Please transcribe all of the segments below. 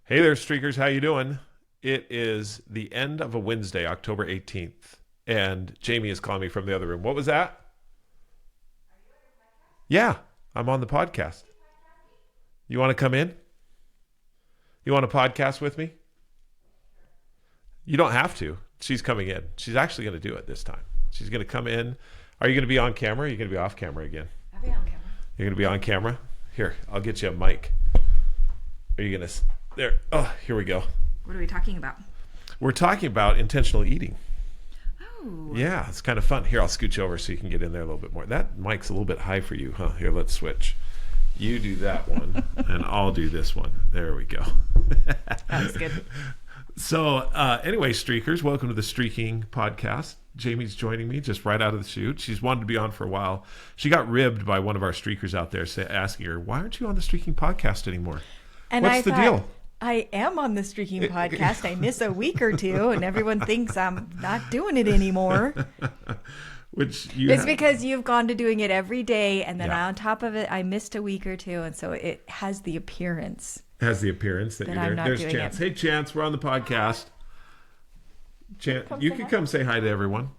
Hey there, Streakers. How you doing? It is the end of a Wednesday, October 18th, and Jami is calling me from the other room. What was that? Yeah, I'm on the podcast. You want to come in? You want to podcast with me? You don't have to. She's coming in. She's actually going to do it this time. She's going to come in. Are you going to be on camera? Or are you going to be off camera again? I'll be on camera. You're going to be on camera? Here, I'll get you a mic. Are you going to... There. Oh, here we go. What are we talking about? We're talking about intentional eating. Oh. Yeah, it's kind of fun. Here, I'll scoot you over so you can get in there a little bit more. That mic's a little bit high for you, huh? Here, let's switch. You do that one, and I'll do this one. There we go. That's good. So, anyway, Streakers, welcome to the Streaking podcast. Jami's joining me just right out of the chute. She's wanted to be on for a while. She got ribbed by one of our Streakers out there asking her, why aren't you on the Streaking podcast anymore? And What's the deal? I am on the Streaking podcast. I miss a week or two, and everyone thinks I'm not doing it anymore. It's because you've gone to doing it every day, and then Yeah. on top of it, I missed a week or two, and so it has the appearance. Has the appearance that you're I'm there. not There's doing Chance. it. Hey, Chance, we're on the podcast. Chance, you can come say hi to everyone.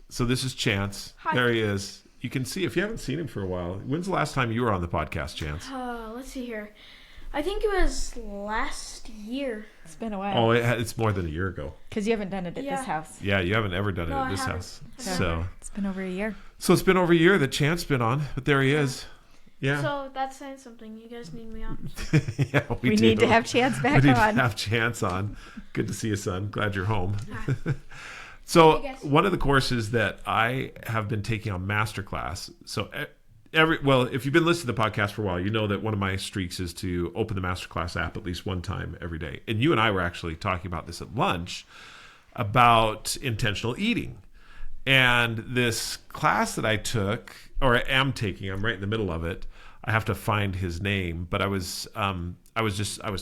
So this is Chance. Hi. There he is. You can see if you haven't seen him for a while. When's the last time you were on the podcast, Chance? Let's see here. I think it was last year. It's been a while. Oh, it's more than a year ago. Because you haven't done it at Yeah. this house. Yeah, you haven't ever done it No, at I this haven't. house. So- So It's been over a year. it's been over a year that Chance been on, but there he is. Yeah. So that's saying something. You guys need me on. Yeah, We do. need to have Chance back We need on. to have Chance on. Good to see you, son. Glad you're home. So Hey, guys. one of the courses that I have been taking on Masterclass. So if you've been listening to the podcast for a while, you know that one of my streaks is to open the Masterclass app at least one time every day. And you and I were actually talking about this at lunch about intentional eating. And this class that I took, or am taking, I'm right in the middle of it. I have to find his name, but I was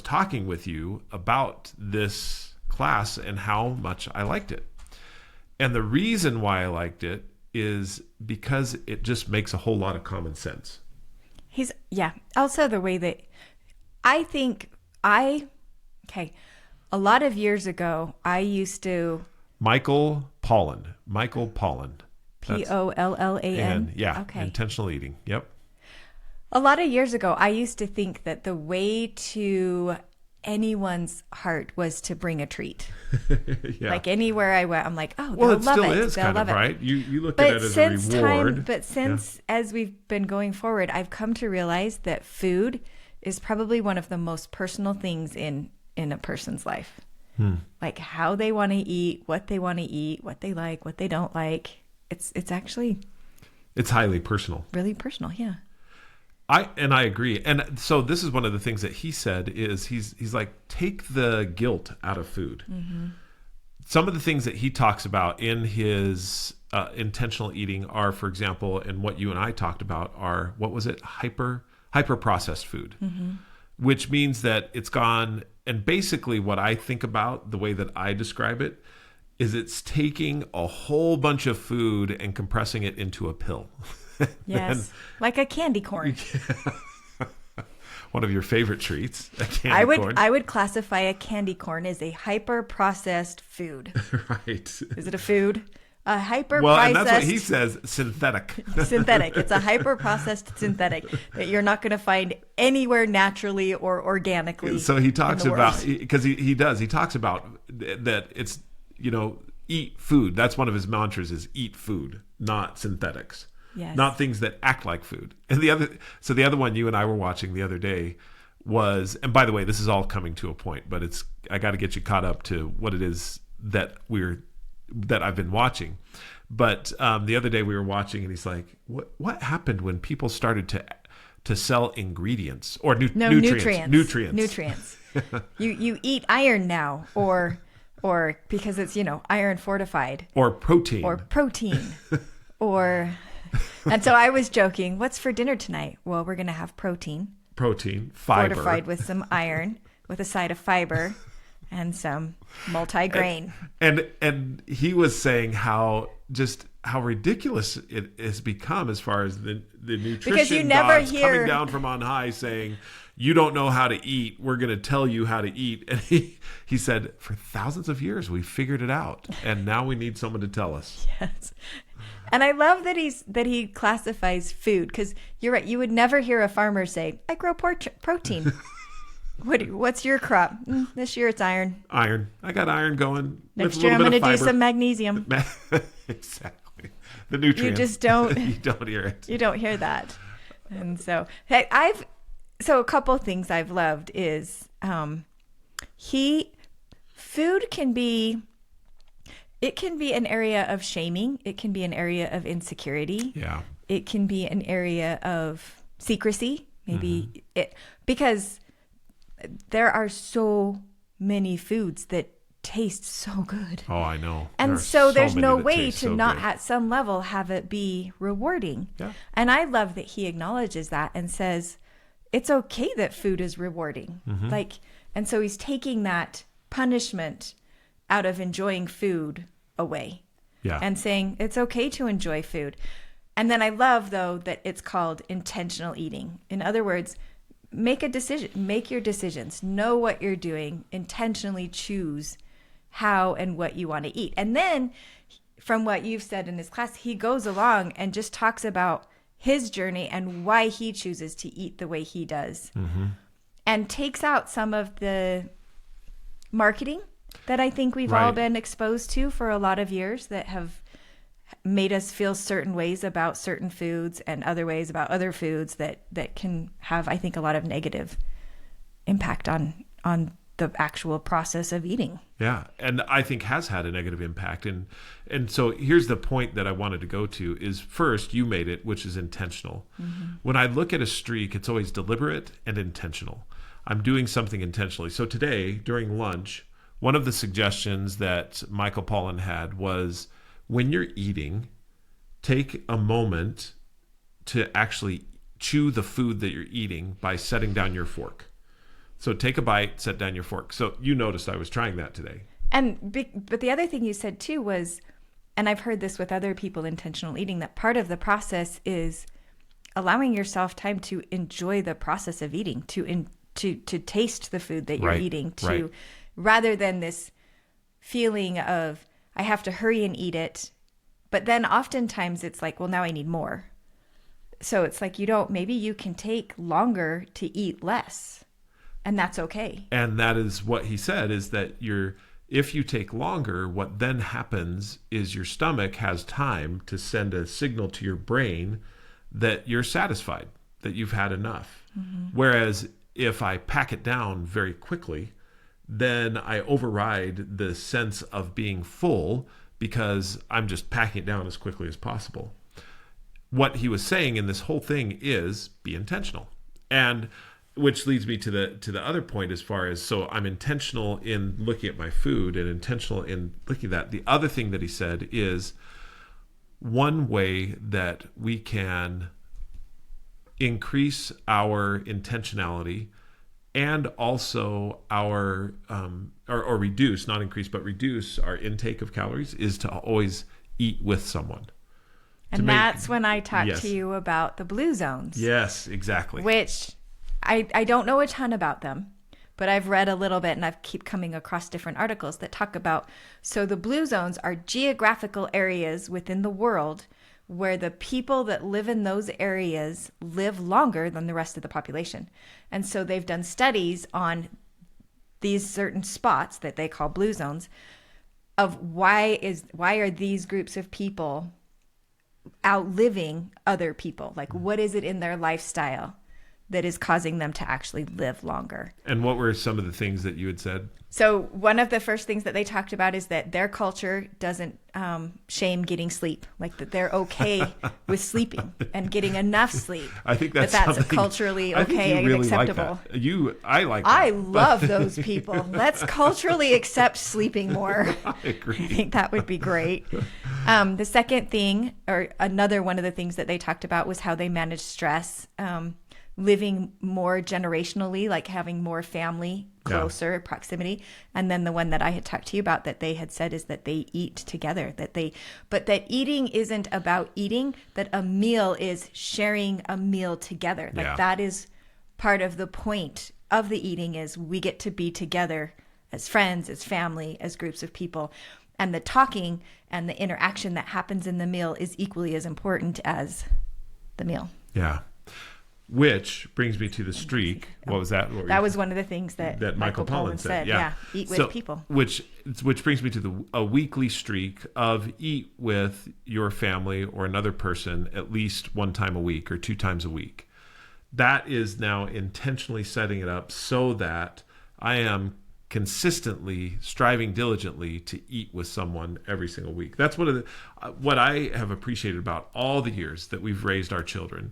talking with you about this class and how much I liked it. And the reason why I liked it is because it just makes a whole lot of common sense. Also the way that I think a lot of years ago, I used to Michael Pollan. That's- Pollan. And yeah, Okay. intentional eating. Yep. A lot of years ago, I used to think that the way to anyone's heart was to bring a treat. Yeah. Like anywhere I went, I'm like, oh, Well, they'll it love still it. is They'll kind love of, it. right? You look at it as a reward. As we've been going forward, I've come to realize that food is probably one of the most personal things in a person's life. Like how they want to eat, what they like, what they don't like. It's actually It's highly personal. really personal. Yeah. I agree. And so this is one of the things that he said is he's like, take the guilt out of food. Mm-hmm. Some of the things that he talks about in his intentional eating are, for example, and what you and I talked about are, what was it? Hyper processed food, which means that it's gone. And basically what I think about, the way that I describe it, is it's taking a whole bunch of food and compressing it into a pill. Yes. Like a candy corn. One of your favorite treats, a candy corn. I would classify a candy corn as a hyper processed food. Right. Is it a food? A hyper Well, processed and that's what he says, synthetic. synthetic. It's a hyper processed synthetic that you're not going to find anywhere naturally or organically. So he talks in the about, world. because he talks about that it's, eat food. That's one of his mantras is eat food, not synthetics. Yes. Not things that act like food. And the other one you and I were watching the other day was, and by the way, this is all coming to a point, but I got to get you caught up to what it is that I've been watching. But the other day we were watching, and he's like, "What happened when people started to sell ingredients or nutrients? You eat iron now, or because it's iron fortified, or protein, or." And so I was joking, what's for dinner tonight? Well, we're going to have protein, fiber, fortified with some iron, with a side of fiber and some multi-grain. And he was saying how ridiculous it has become as far as the nutrition Because you never gods hear coming down from on high saying you don't know how to eat. We're going to tell you how to eat. And he said, for thousands of years, we figured it out. And now we need someone to tell us. Yes. And I love that he classifies food, because you're right. You would never hear a farmer say, I grow protein. What's your crop? This year it's iron. Iron. I got iron going. Next year I'm going to do some magnesium. Exactly. The nutrients. You just don't. You don't hear it. You don't hear that. And so so a couple things I've loved is food can be an area of shaming. It can be an area of insecurity. Yeah. It can be an area of secrecy. Maybe because there are so many foods that taste so good. Oh, I know. And so there's no way to not at some level have it be rewarding. Yeah. And I love that he acknowledges that and says it's okay that food is rewarding. And so he's taking that punishment out of enjoying food away. Yeah. And saying it's okay to enjoy food. And then I love, though, that it's called intentional eating. In other words, make a decision, make your decisions, know what you're doing, intentionally choose how and what you want to eat. And then from what you've said in his class, he goes along and just talks about his journey and why he chooses to eat the way he does, and takes out some of the marketing that I think we've all been exposed to for a lot of years that have made us feel certain ways about certain foods and other ways about other foods that can have, I think, a lot of negative impact on the actual process of eating. Yeah, and I think has had a negative impact. And so here's the point that I wanted to go to is, first, you made it, which is intentional. When I look at a streak, it's always deliberate and intentional. I'm doing something intentionally. So today, during lunch, one of the suggestions that Michael Pollan had was, when you're eating, take a moment to actually chew the food that you're eating by setting down your fork. So take a bite, set down your fork. So you noticed I was trying that today. But the other thing you said too was, and I've heard this with other people, intentional eating, that part of the process is allowing yourself time to enjoy the process of eating, to taste the food that you're eating, rather than this feeling of, I have to hurry and eat it. But then oftentimes it's like, well, now I need more. So it's like, maybe you can take longer to eat less, and that's okay. And that is what he said, is that if you take longer, what then happens is your stomach has time to send a signal to your brain that you're satisfied, that you've had enough. Whereas if I pack it down very quickly, then I override the sense of being full because I'm just packing it down as quickly as possible. What he was saying in this whole thing is be intentional. And which leads me to the other point, as far as, so I'm intentional in looking at my food and intentional in looking at that. The other thing that he said is, one way that we can increase our intentionality and also our or reduce, not increase, but reduce our intake of calories is to always eat with someone. And that's when I talked to you about the blue zones. Yes, exactly. Which I don't know a ton about them, but I've read a little bit, and I keep coming across different articles that talk about, so the blue zones are geographical areas within the world where the people that live in those areas live longer than the rest of the population. And so they've done studies on these certain spots that they call blue zones of why are these groups of people outliving other people? Like, what is it in their lifestyle that is causing them to actually live longer? And what were some of the things that you had said? So one of the first things that they talked about is that their culture doesn't shame getting sleep, like that they're okay with sleeping and getting enough sleep. I think that's culturally okay and really acceptable. I like that. I love those people. Let's culturally accept sleeping more. I agree. I think that would be great. The second thing, or another one of the things that they talked about, was how they manage stress. Living more generationally, like having more family closer proximity. And then the one that I had talked to you about that they had said is that they eat together, but that eating isn't about eating, that a meal is sharing a meal together. Like that is part of the point of the eating is we get to be together as friends, as family, as groups of people. And the talking and the interaction that happens in the meal is equally as important as the meal. Yeah. Which brings me to the streak. What was that? That was one of the things that Michael Pollan said. Yeah. Eat with people. Which brings me to a weekly streak of eat with your family or another person at least one time a week or 2 times a week. That is now intentionally setting it up so that I am consistently striving diligently to eat with someone every single week. That's what I have appreciated about all the years that we've raised our children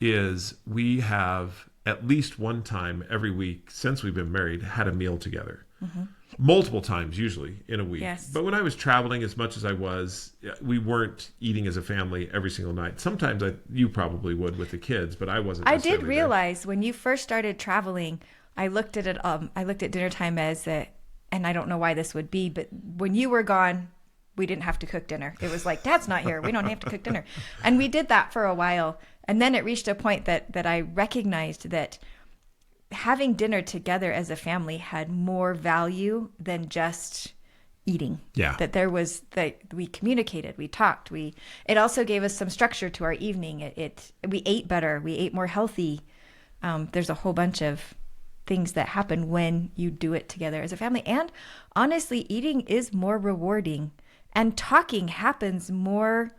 is we have at least one time every week since we've been married had a meal together. Mm-hmm. Multiple times usually in a week. Yes. But when I was traveling as much as I was, we weren't eating as a family every single night. Sometimes you probably would with the kids, but I wasn't. I did realize when you first started traveling, I looked at it. I looked at dinner time as and I don't know why this would be, but when you were gone, we didn't have to cook dinner. It was like, Dad's not here. We don't have to cook dinner. And we did that for a while. And then it reached a point that I recognized that having dinner together as a family had more value than just eating. Yeah. That we communicated, we talked, it also gave us some structure to our evening. We ate better, we ate more healthy. There's a whole bunch of things that happen when you do it together as a family. And honestly, eating is more rewarding and talking happens more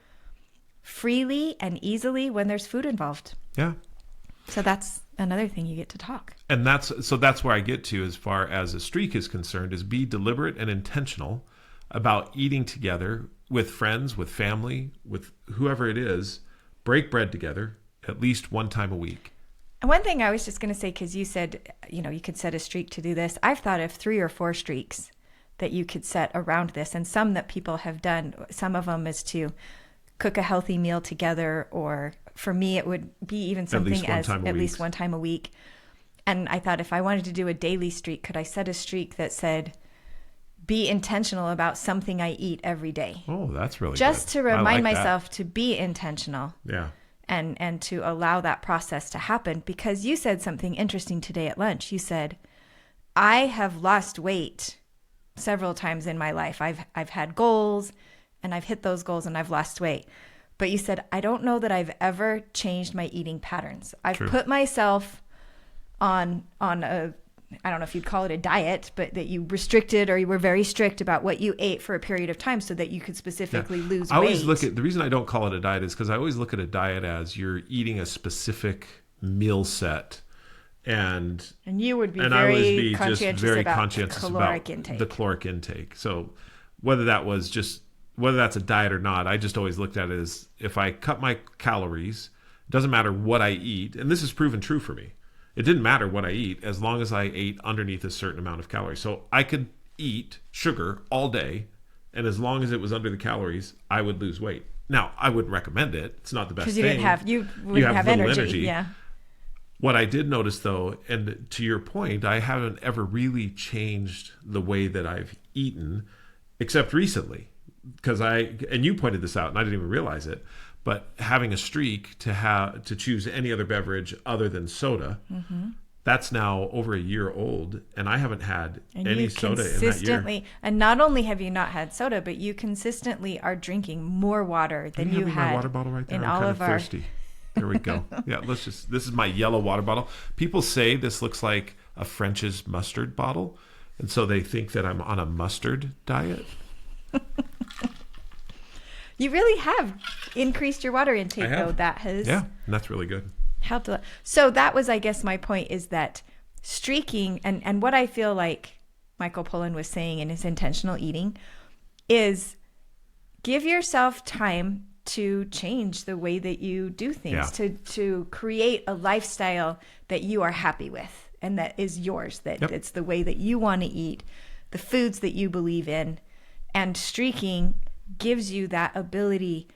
freely and easily when there's food involved. Yeah. So that's another thing, you get to talk. And that's where I get to as far as a streak is concerned, is be deliberate and intentional about eating together with friends, with family, with whoever it is. Break bread together at least one time a week. And one thing I was just going to say, because you said, you could set a streak to do this. I've thought of 3 or 4 streaks that you could set around this, and some that people have done. Some of them is to cook a healthy meal together, or for me, it would be even something as at least one time a week. And I thought if I wanted to do a daily streak, could I set a streak that said, be intentional about something I eat every day? Oh, that's really just good. To remind myself to be intentional. Yeah. And to allow that process to happen. Because you said something interesting today at lunch. You said, I have lost weight several times in my life. I've had goals and I've hit those goals and I've lost weight. But you said, I don't know that I've ever changed my eating patterns. I've put myself on a, I don't know if you'd call it a diet, but that you restricted or you were very strict about what you ate for a period of time so that you could specifically lose weight. I always look at, the reason I don't call it a diet is because I always look at a diet as you're eating a specific meal set. And you would be very conscientious about caloric intake. The caloric intake. So whether that's a diet or not, I just always looked at it as if I cut my calories, it doesn't matter what I eat. And this is proven true for me. It didn't matter what I eat as long as I ate underneath a certain amount of calories. So I could eat sugar all day, and as long as it was under the calories, I would lose weight. Now, I wouldn't recommend it. It's not the best thing. Because you wouldn't have energy. Yeah. What I did notice, though, and to your point, I haven't ever really changed the way that I've eaten, except recently. Because and you pointed this out, and I didn't even realize it, but having a streak to choose any other beverage other than soda, that's now over a year old, and I haven't had any soda in that year. And not only have you not had soda, but you consistently are drinking more water than you had my water bottle right there. In I'm all kind of of thirsty. There we go. Yeah, this is my yellow water bottle. People say this looks like a French's mustard bottle, and so they think that I'm on a mustard diet. You really have increased your water intake, though. That has and that's really good. Helped a lot. So that was, I guess, my point is that streaking and what I feel like Michael Pollan was saying in his intentional eating is give yourself time to change the way that you do things, to create a lifestyle that you are happy with and that is yours, that it's the way that you want to eat, the foods that you believe in. And streaking gives you that ability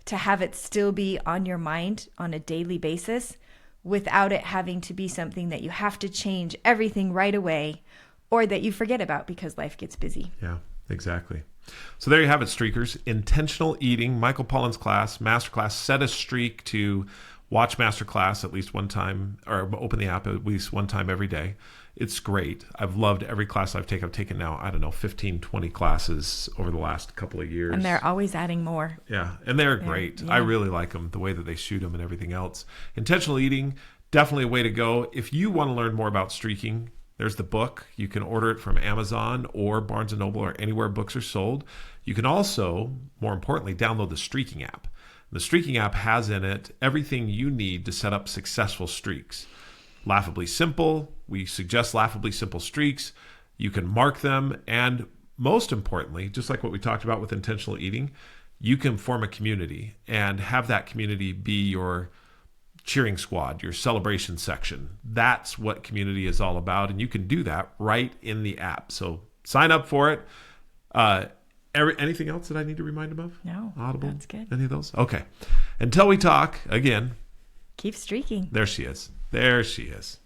to have it still be on your mind on a daily basis without it having to be something that you have to change everything right away or that you forget about because life gets busy. Yeah, exactly. So there you have it, streakers. Intentional eating, Michael Pollan's class, masterclass, set a streak to watch Masterclass at least one time, or open the app at least one time every day. It's great. I've loved every class I've taken. I've taken now, I don't know, 15, 20 classes over the last couple of years. And they're always adding more. Yeah, and they're great. Yeah. I really like them, the way that they shoot them and everything else. Intentional eating, definitely a way to go. If you want to learn more about streaking, there's the book. You can order it from Amazon or Barnes & Noble or anywhere books are sold. You can also, more importantly, download the Streaking app. The Streaking app has in it everything you need to set up successful streaks. Laughably simple. We suggest laughably simple streaks. You can mark them. And most importantly, just like what we talked about with intentional eating, you can form a community and have that community be your cheering squad, your celebration section. That's what community is all about. And you can do that right in the app. So sign up for it. Anything else that I need to remind them of? No. Audible? That's good. Any of those? Okay. Until we talk again. Keep streaking. There she is. There she is.